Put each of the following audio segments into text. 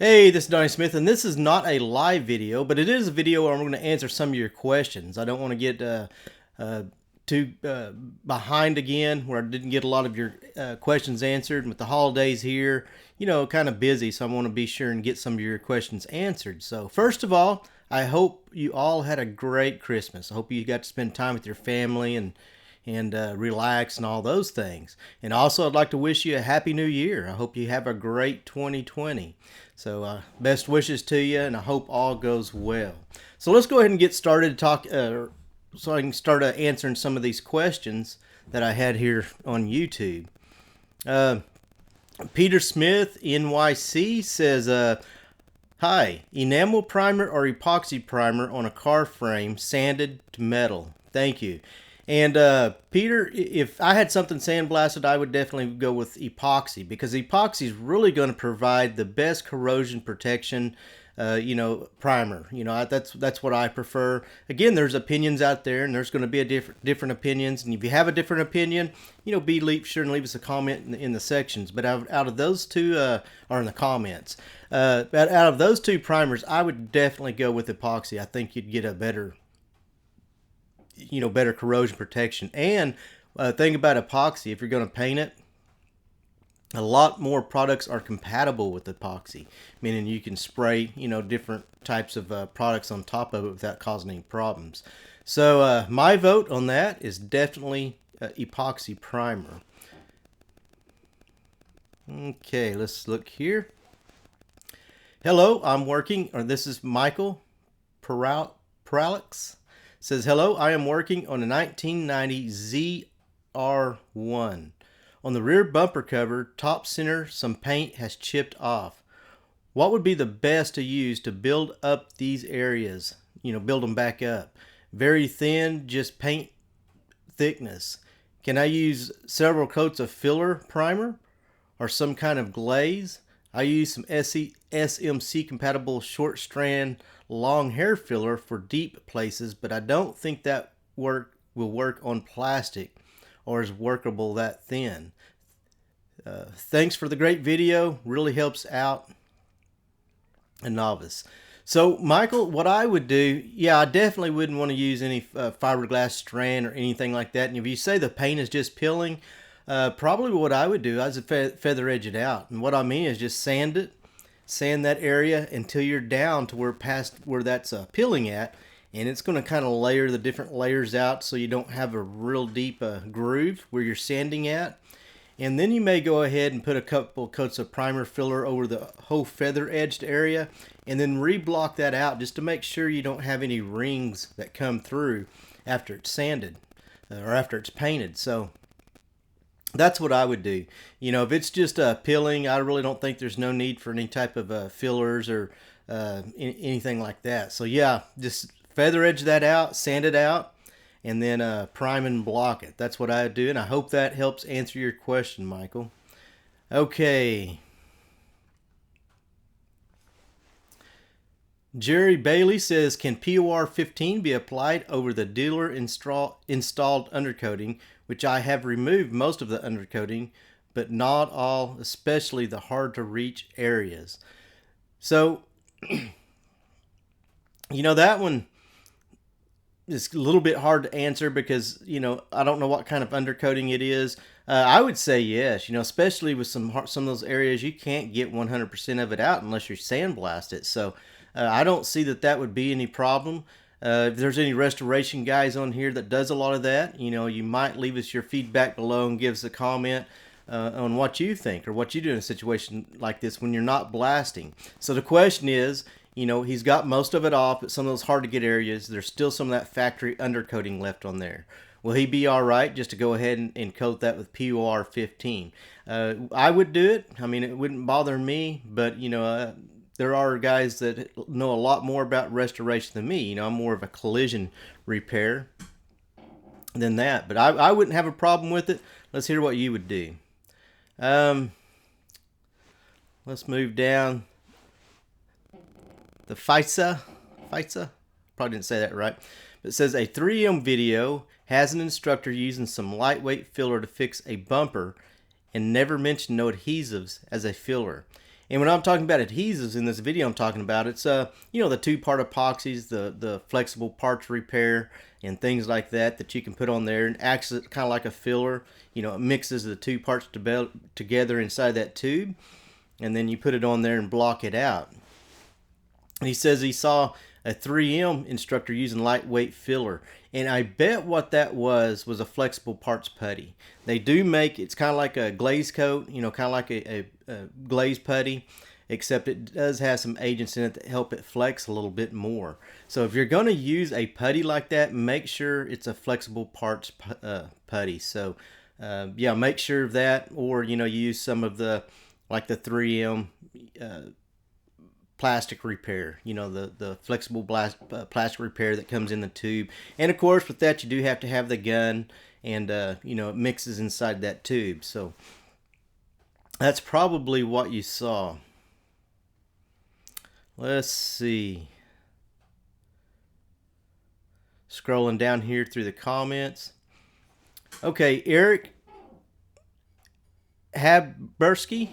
Hey, this is Donnie Smith, and this is not a live video, but it is a video where I'm going to answer some of your questions. I don't want to get too behind again, where I didn't get a lot of your questions answered. With the holidays here, kind of busy, so I want to be sure and get some of your questions answered. So first of all, I hope you all had a great Christmas. I hope you got to spend time with your family and relax and all those things. And also, I'd like to wish you a happy new year. I hope you have a great 2020. So best wishes to you, and I hope all goes well. So let's go ahead and get started so I can start answering some of these questions that I had here on YouTube. Peter Smith NYC says, hi, enamel primer or epoxy primer on a car frame sanded to metal? Thank you. And Peter, if I had something sandblasted, I would definitely go with epoxy, because epoxy is really going to provide the best corrosion protection, primer. That's what I prefer. Again, there's opinions out there, and there's going to be different opinions. And if you have a different opinion, be sure and leave us a comment in the sections. But out of those two, or in the comments, out of those two primers, I would definitely go with epoxy. I think you'd get a better corrosion protection. And thing about epoxy, if you're going to paint it, a lot more products are compatible with epoxy, meaning you can spray different types of products on top of it without causing any problems. So my vote on that is definitely epoxy primer. Okay, let's look here. Hello, I'm working, or this is Michael Peralix. Says, hello, I am working on a 1990 ZR1. On the rear bumper cover, top center, some paint has chipped off. What would be the best to use to build up these areas? Build them back up. Very thin, just paint thickness. Can I use several coats of filler primer or some kind of glaze? I use some SMC compatible short strand long hair filler for deep places, but I don't think that will work on plastic or is workable that thin. Thanks for the great video. Really helps out a novice. So Michael, what I would do, I definitely wouldn't want to use any fiberglass strand or anything like that. And if you say the paint is just peeling, probably what I would do is feather edge it out. And what I mean is just sand that area until you're down to past where that's peeling at, and it's going to kind of layer the different layers out so you don't have a real deep groove where you're sanding at. And then you may go ahead and put a couple coats of primer filler over the whole feather edged area, and then reblock that out just to make sure you don't have any rings that come through after it's sanded or after it's painted. So that's what I would do. If it's just peeling, I really don't think there's no need for any type of fillers or anything like that. So just feather edge that out, sand it out, and then prime and block it. That's what I would do, and I hope that helps answer your question, Michael. Okay. Jerry Bailey says, can POR 15 be applied over the dealer installed undercoating, which I have removed most of the undercoating, but not all, especially the hard to reach areas? So, that one is a little bit hard to answer because, I don't know what kind of undercoating it is. I would say yes, especially with some of those areas, you can't get 100% of it out unless you sandblast it. So I don't see that would be any problem. If there's any restoration guys on here that does a lot of that, you might leave us your feedback below and give us a comment on what you think or what you do in a situation like this when you're not blasting. So the question is, he's got most of it off, but some of those hard to get areas, there's still some of that factory undercoating left on there. Will he be all right just to go ahead and coat that with POR 15? I would do it. I mean, it wouldn't bother me, but, there are guys that know a lot more about restoration than me. I'm more of a collision repair than that. But I wouldn't have a problem with it. Let's hear what you would do. Let's move down. The FISA, probably didn't say that right. But it says a 3M video has an instructor using some lightweight filler to fix a bumper and never mentioned no adhesives as a filler. And when I'm talking about adhesives in this video, I'm talking about it's you know, the two-part epoxies, the flexible parts repair, and things like that that you can put on there and acts kind of like a filler. You know, it mixes the two parts together inside that tube, and then you put it on there and block it out. And he says he saw a 3M instructor using lightweight filler, and I bet what that was a flexible parts putty. They do make, it's kind of like a glaze coat, you know, kind of like a glaze putty, except it does have some agents in it that help it flex a little bit more. So if you're going to use a putty like that, make sure it's a flexible parts putty. So yeah, make sure of that, or you know, use some of the, like the 3M plastic repair, you know, the flexible plastic repair that comes in the tube. And of course with that you do have to have the gun, and you know, it mixes inside that tube. So that's probably what you saw. Let's see, scrolling down here through the comments. Okay, Eric Habberski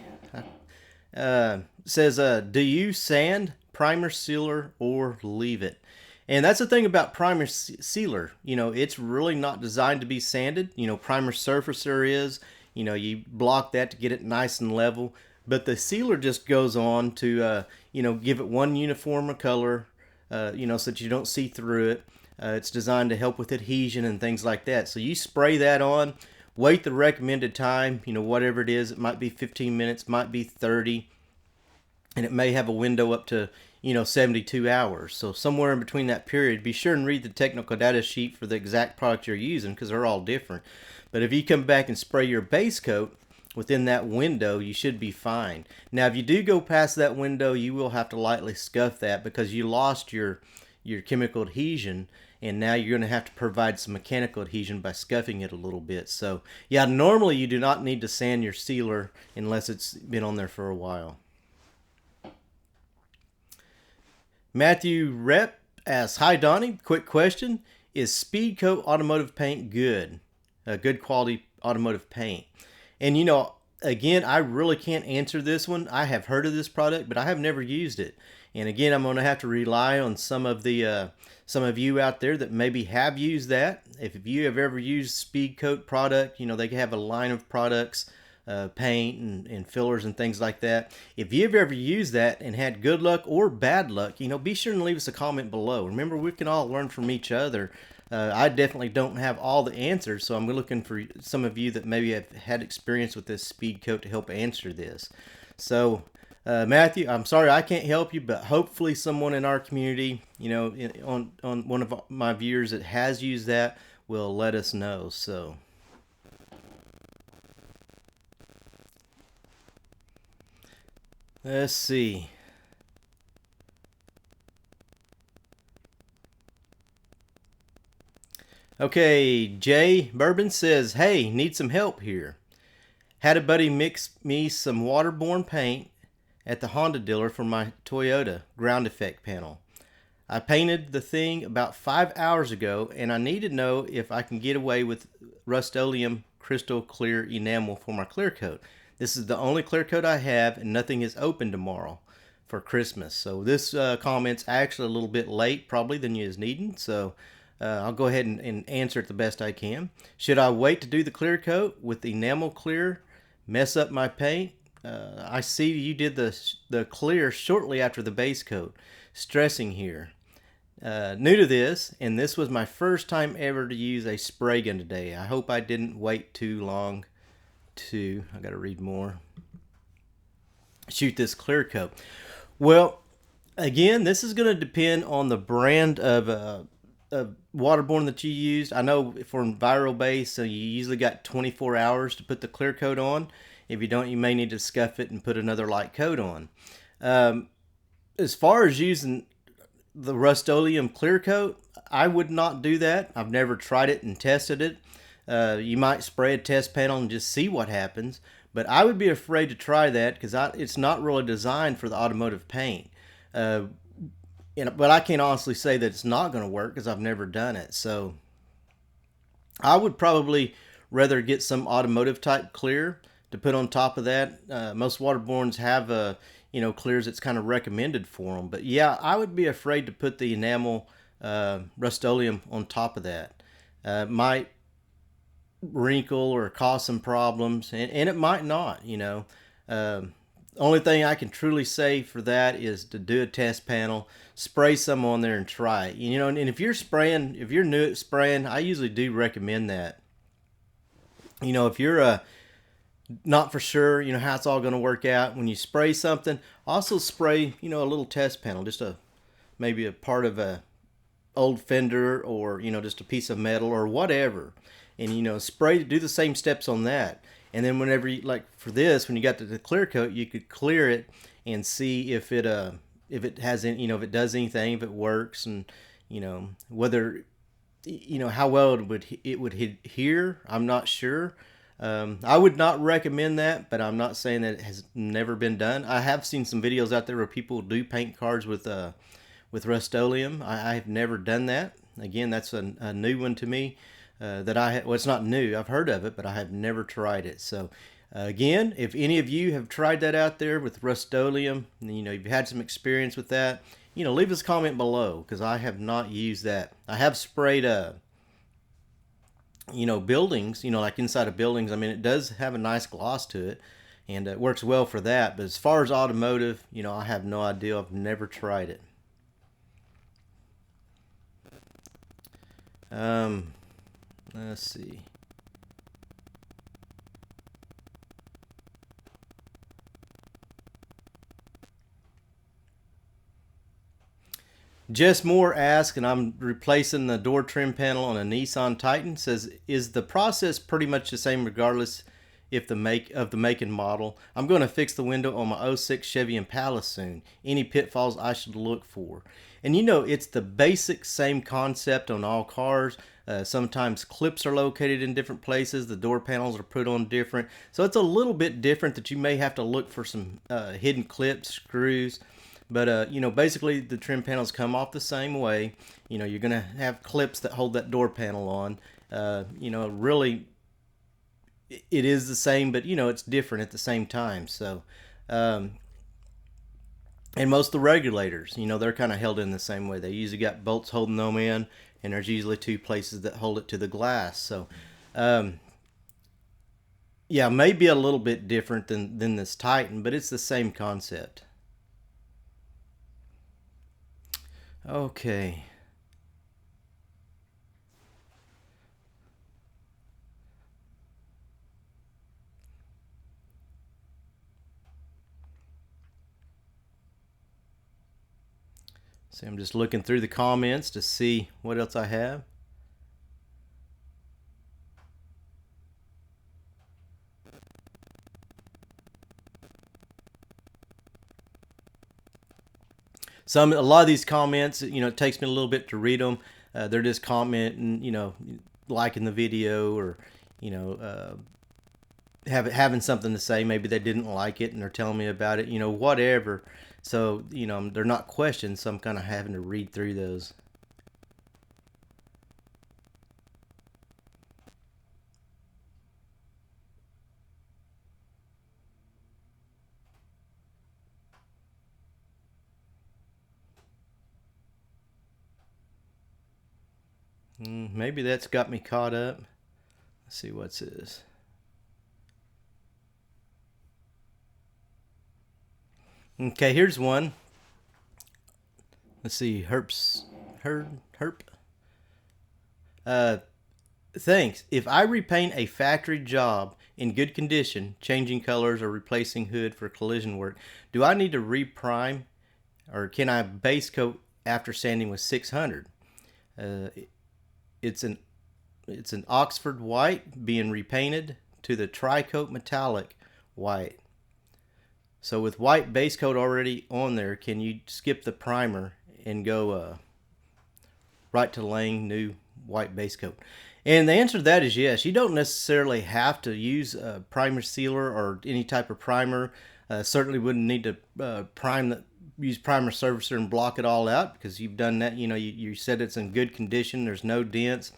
says, do you sand, primer, sealer, or leave it? And that's the thing about primer sealer. You know, it's really not designed to be sanded. You know, primer surfacer is. You know, you block that to get it nice and level. But the sealer just goes on to, you know, give it one uniform color, you know, so that you don't see through it. It's designed to help with adhesion and things like that. So you spray that on, wait the recommended time, you know, whatever it is. It might be 15 minutes, might be 30. And it may have a window up to, you know, 72 hours. So somewhere in between that period, be sure and read the technical data sheet for the exact product you're using, because they're all different. But if you come back and spray your base coat within that window, you should be fine. Now, if you do go past that window, you will have to lightly scuff that, because you lost your chemical adhesion, and now you're going to have to provide some mechanical adhesion by scuffing it a little bit. So yeah, normally you do not need to sand your sealer unless it's been on there for a while. Matthew Rep asks, hi Donnie, quick question. Is Speed Coat automotive paint good? Good quality automotive paint? And you know, again, I really can't answer this one. I have heard of this product, but I have never used it. And again, I'm going to have to rely on some of you out there that maybe have used that. If you have ever used Speed Coat product, you know, they have a line of products, paint and fillers and things like that. If you've ever used that and had good luck or bad luck, you know, be sure and leave us a comment below. Remember, we can all learn from each other. I definitely don't have all the answers, so I'm looking for some of you that maybe have had experience with this Speed Coat to help answer this. So Matthew, I'm sorry I can't help you, but hopefully someone in our community, you know, on one of my viewers that has used that will let us know. So let's see. Okay, Jay Bourbon says, hey, need some help here. Had a buddy mix me some waterborne paint at the Honda dealer for my Toyota ground effect panel. I painted the thing about 5 hours ago, and I need to know if I can get away with Rustoleum crystal clear enamel for my clear coat. This is the only clear coat I have, and nothing is open tomorrow for Christmas. So this comment's actually a little bit late probably than you is needing, so I'll go ahead and answer it the best I can. Should I wait to do the clear coat with the enamel clear, mess up my paint? I see you did the clear shortly after the base coat. Stressing here. New to this, and this was my first time ever to use a spray gun today. I hope I didn't wait too long to, I gotta read more, shoot this clear coat. Well, again, this is going to depend on the brand of waterborne that you used. I know for viral base, so you usually got 24 hours to put the clear coat on. If you don't, you may need to scuff it and put another light coat on. As far as using the Rustoleum clear coat, I would not do that. I've never tried it and tested it. You might spray a test panel and just see what happens, but I would be afraid to try that because it's not really designed for the automotive paint. But I can't honestly say that it's not going to work because I've never done it. So I would probably rather get some automotive type clear to put on top of that. Most waterbornes have clear as it's kind of recommended for them. But yeah, I would be afraid to put the enamel Rustoleum on top of that. Might wrinkle or cause some problems, and it might not. Only thing I can truly say for that is to do a test panel, spray some on there and try it. And if you're spraying, if you're new at spraying, I usually do recommend that. If you're not for sure, how it's all going to work out, when you spray something, also spray, a little test panel, just maybe a part of a old fender, or just a piece of metal or whatever, and spray, do the same steps on that. And then whenever you, like for this, when you got the clear coat, you could clear it and see if it has any, if it does anything, if it works, and whether how well it would adhere. I'm not sure. I would not recommend that, but I'm not saying that it has never been done. I have seen some videos out there where people do paint cars with Rustoleum. I have never done that. Again, that's a new one to me. Well, it's not new. I've heard of it, but I have never tried it. So, again, if any of you have tried that out there with Rustoleum, you've had some experience with that, leave us a comment below, because I have not used that. I have sprayed, buildings, like inside of buildings. I mean, it does have a nice gloss to it, and it works well for that. But as far as automotive, I have no idea. I've never tried it. Let's see. Jess Moore asks, and I'm replacing the door trim panel on a Nissan Titan, says, is the process pretty much the same regardless if the make and model? I'm going to fix the window on my '06 Chevy Impala soon. Any pitfalls I should look for? And it's the basic same concept on all cars. Sometimes clips are located in different places. The door panels are put on different. So it's a little bit different, that you may have to look for some hidden clips, screws. But, basically the trim panels come off the same way. You're going to have clips that hold that door panel on. Really, it is the same, but, it's different at the same time. So, and most of the regulators, they're kind of held in the same way. They usually got bolts holding them in, and there's usually two places that hold it to the glass. So, yeah, maybe a little bit different than this Titan, but it's the same concept. Okay. See, I'm just looking through the comments to see what else I have. A lot of these comments, it takes me a little bit to read them. They're just commenting, liking the video, or, having something to say. Maybe they didn't like it and they're telling me about it, whatever. So, they're not questions, so I'm kind of having to read through those. Maybe that's got me caught up. Let's see what's this. Okay, here's one. Let's see, Herp. Thanks. If I repaint a factory job in good condition, changing colors or replacing hood for collision work, do I need to reprime, or can I base coat after sanding with 600? It's an Oxford white being repainted to the tri-coat metallic white. So with white base coat already on there, can you skip the primer and go right to laying new white base coat? And the answer to that is yes. You don't necessarily have to use a primer sealer or any type of primer. Certainly wouldn't need to use primer surfacer and block it all out, because you've done that. You said it's in good condition. There's no dents.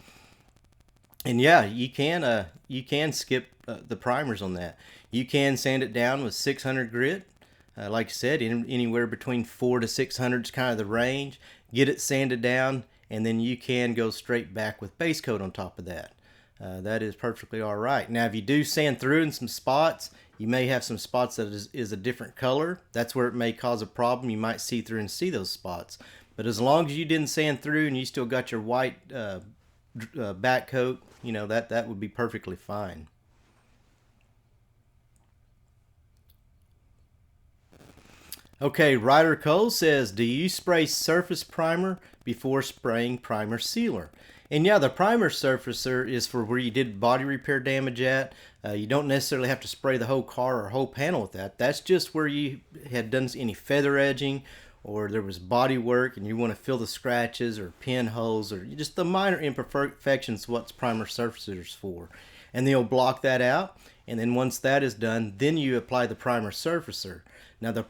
And yeah, you can skip the primers on that. You can sand it down with 600 grit. Like I said, anywhere between 4 to 600 is kind of the range. Get it sanded down, and then you can go straight back with base coat on top of that. That is perfectly all right. Now, if you do sand through in some spots, you may have some spots that is a different color. That's where it may cause a problem. You might see through and see those spots. But as long as you didn't sand through and you still got your white back coat, you know, that would be perfectly fine. Okay, Ryder Cole says, do you spray surface primer before spraying primer sealer? And yeah, the primer surfacer is for where you did body repair damage at. You don't necessarily have to spray the whole car or whole panel with that. That's just where you had done any feather edging or there was body work and you want to fill the scratches or pinholes or just the minor imperfections, what's primer surfacers for. And then you'll block that out. And then once that is done, then you apply the primer surfacer. Now the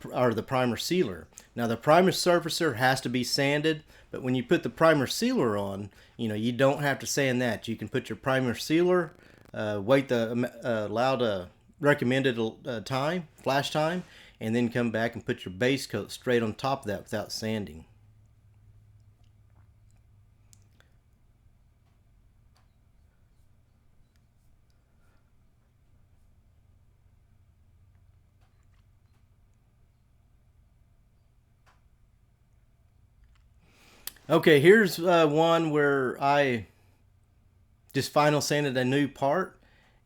primer sealer. Now the primer surfacer has to be sanded, but when you put the primer sealer on, you know, you don't have to sand that. You can put your primer sealer, wait the allowed recommended time, flash time, and then come back and put your base coat straight on top of that without sanding. Okay, here's one where I just final sanded a new part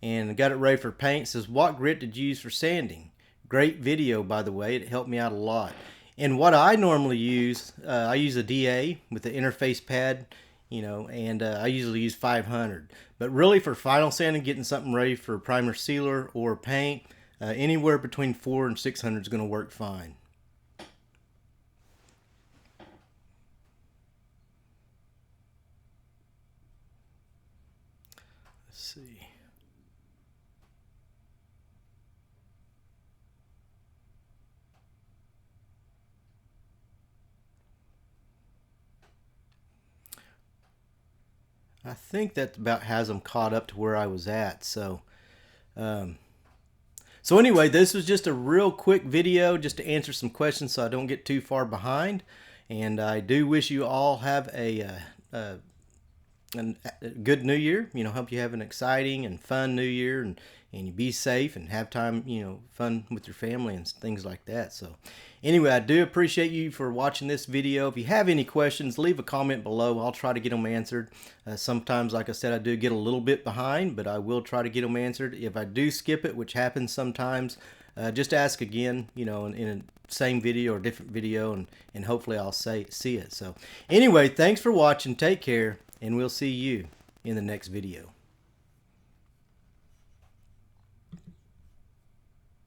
and got it ready for paint. It says, what grit did you use for sanding? Great video, by the way. It helped me out a lot. And what I normally use, I use a DA with the interface pad, you know, and I usually use 500. But really for final sanding, getting something ready for primer sealer or paint, anywhere between 400 and 600 is going to work fine. Let's see. I think that about has them caught up to where I was at. So anyway, this was just a real quick video just to answer some questions so I don't get too far behind. And I do wish you all have a good new year. You know, hope you have an exciting and fun new year, and you be safe and have time, you know, fun with your family and things like that. So anyway, I do appreciate you for watching this video. If you have any questions, leave a comment below. I'll try to get them answered. Sometimes, like I said, I do get a little bit behind, but I will try to get them answered. If I do skip it, which happens sometimes, just ask again, you know, in a same video or different video, and hopefully I'll see it. So anyway, thanks for watching. Take care, and we'll see you in the next video.